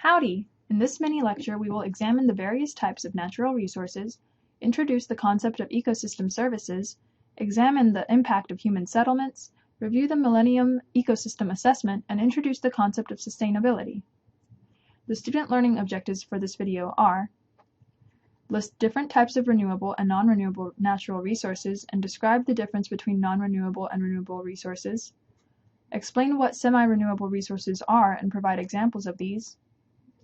Howdy! In this mini lecture, we will examine the various types of natural resources, introduce the concept of ecosystem services, examine the impact of human settlements, review the Millennium Ecosystem Assessment, and introduce the concept of sustainability. The student learning objectives for this video are: list different types of renewable and non-renewable natural resources and describe the difference between non-renewable and renewable resources. Explain what semi-renewable resources are and provide examples of these.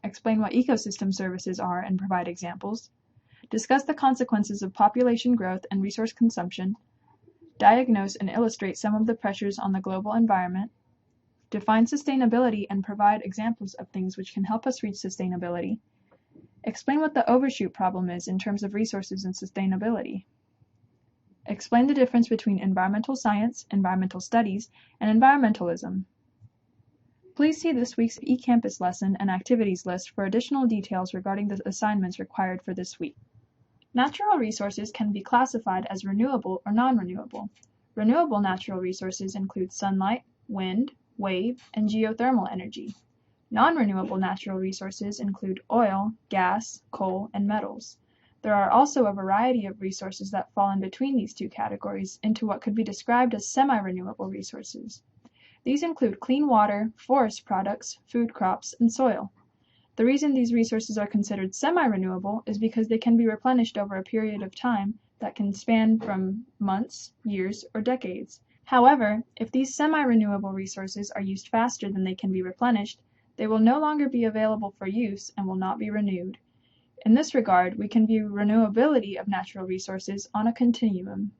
Explain what ecosystem services are and provide examples. Discuss the consequences of population growth and resource consumption. Diagnose and illustrate some of the pressures on the global environment. Define sustainability and provide examples of things which can help us reach sustainability. Explain what the overshoot problem is in terms of resources and sustainability. Explain the difference between environmental science, environmental studies, and environmentalism. Please see this week's eCampus lesson and activities list for additional details regarding the assignments required for this week. Natural resources can be classified as renewable or non-renewable. Renewable natural resources include sunlight, wind, wave, and geothermal energy. Non-renewable natural resources include oil, gas, coal, and metals. There are also a variety of resources that fall in between these two categories into what could be described as semi-renewable resources. These include clean water, forest products, food crops, and soil. The reason these resources are considered semi-renewable is because they can be replenished over a period of time that can span from months, years, or decades. However, if these semi-renewable resources are used faster than they can be replenished, they will no longer be available for use and will not be renewed. In this regard, we can view renewability of natural resources on a continuum.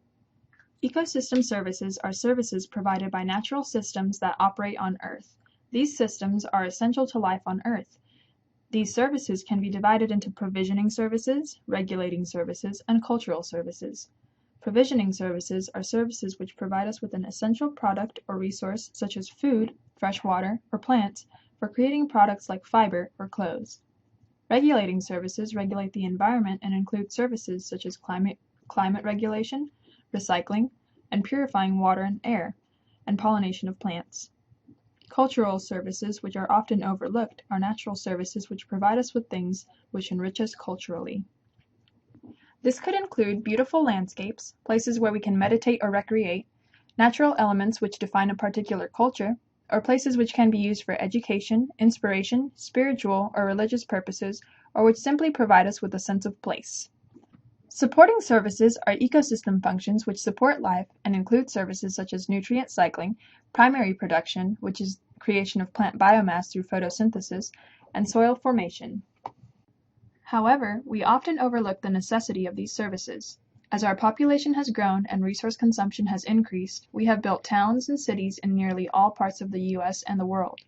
Ecosystem services are services provided by natural systems that operate on Earth. These systems are essential to life on Earth. These services can be divided into provisioning services, regulating services, and cultural services. Provisioning services are services which provide us with an essential product or resource such as food, fresh water, or plants for creating products like fiber or clothes. Regulating services regulate the environment and include services such as climate regulation, recycling, and purifying water and air, and pollination of plants. Cultural services, which are often overlooked, are natural services which provide us with things which enrich us culturally. This could include beautiful landscapes, places where we can meditate or recreate, natural elements which define a particular culture, or places which can be used for education, inspiration, spiritual, or religious purposes, or which simply provide us with a sense of place. Supporting services are ecosystem functions which support life and include services such as nutrient cycling, primary production, which is creation of plant biomass through photosynthesis, and soil formation. However, we often overlook the necessity of these services. As our population has grown and resource consumption has increased, we have built towns and cities in nearly all parts of the U.S. and the world.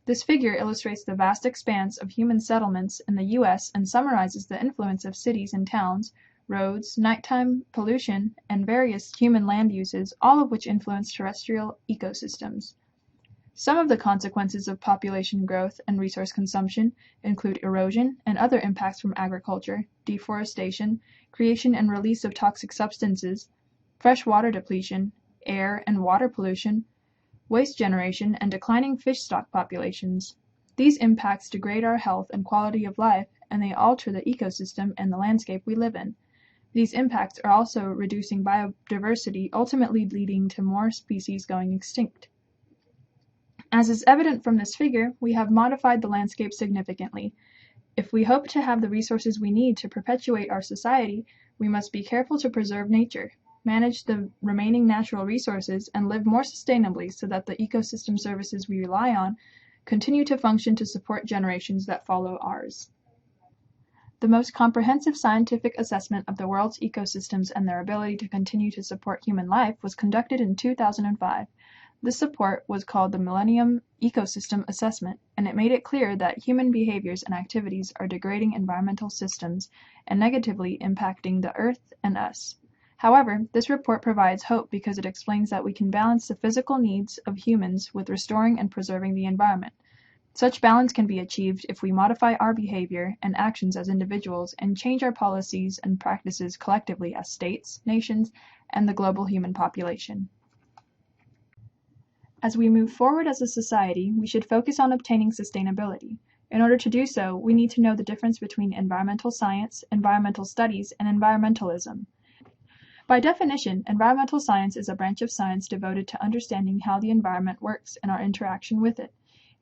This figure illustrates the vast expanse of human settlements in the U.S. and summarizes the influence of cities and towns, roads, nighttime pollution, and various human land uses, all of which influence terrestrial ecosystems. Some of the consequences of population growth and resource consumption include erosion and other impacts from agriculture, deforestation, creation and release of toxic substances, fresh water depletion, air and water pollution, waste generation, and declining fish stock populations. These impacts degrade our health and quality of life, and they alter the ecosystem and the landscape we live in. These impacts are also reducing biodiversity, ultimately leading to more species going extinct. As is evident from this figure, we have modified the landscape significantly. If we hope to have the resources we need to perpetuate our society, we must be careful to preserve nature, manage the remaining natural resources, and live more sustainably so that the ecosystem services we rely on continue to function to support generations that follow ours. The most comprehensive scientific assessment of the world's ecosystems and their ability to continue to support human life was conducted in 2005. This report was called the Millennium Ecosystem Assessment, and it made it clear that human behaviors and activities are degrading environmental systems and negatively impacting the Earth and us. However, this report provides hope because it explains that we can balance the physical needs of humans with restoring and preserving the environment. Such balance can be achieved if we modify our behavior and actions as individuals and change our policies and practices collectively as states, nations, and the global human population. As we move forward as a society, we should focus on obtaining sustainability. In order to do so, we need to know the difference between environmental science, environmental studies, and environmentalism. By definition, environmental science is a branch of science devoted to understanding how the environment works and our interaction with it.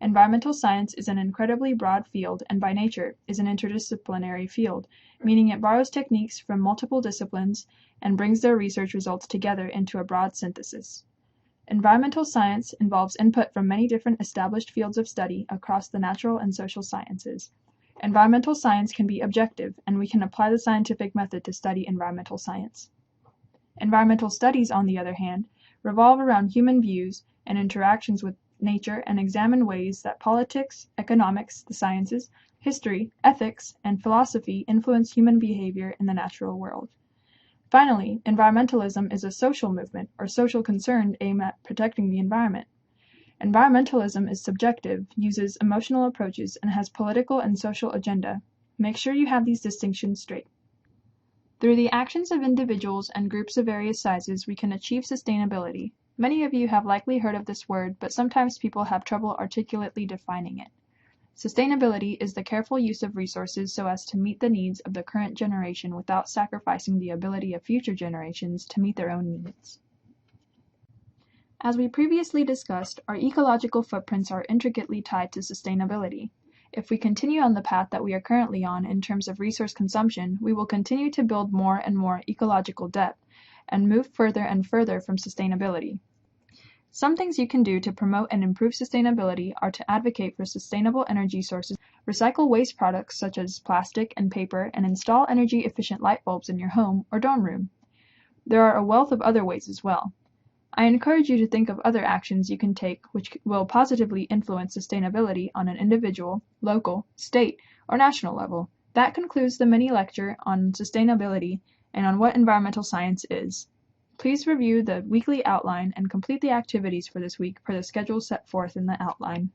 Environmental science is an incredibly broad field and by nature is an interdisciplinary field, meaning it borrows techniques from multiple disciplines and brings their research results together into a broad synthesis. Environmental science involves input from many different established fields of study across the natural and social sciences. Environmental science can be objective, and we can apply the scientific method to study environmental science. Environmental studies, on the other hand, revolve around human views and interactions with nature and examine ways that politics, economics, the sciences, history, ethics, and philosophy influence human behavior in the natural world. Finally, environmentalism is a social movement or social concern aimed at protecting the environment. Environmentalism is subjective, uses emotional approaches, and has political and social agenda. Make sure you have these distinctions straight. Through the actions of individuals and groups of various sizes, we can achieve sustainability. Many of you have likely heard of this word, but sometimes people have trouble articulately defining it. Sustainability is the careful use of resources so as to meet the needs of the current generation without sacrificing the ability of future generations to meet their own needs. As we previously discussed, our ecological footprints are intricately tied to sustainability. If we continue on the path that we are currently on in terms of resource consumption, we will continue to build more and more ecological debt and move further and further from sustainability. Some things you can do to promote and improve sustainability are to advocate for sustainable energy sources, recycle waste products such as plastic and paper, and install energy-efficient light bulbs in your home or dorm room. There are a wealth of other ways as well. I encourage you to think of other actions you can take which will positively influence sustainability on an individual, local, state, or national level. That concludes the mini lecture on sustainability and on what environmental science is. Please review the weekly outline and complete the activities for this week per the schedule set forth in the outline.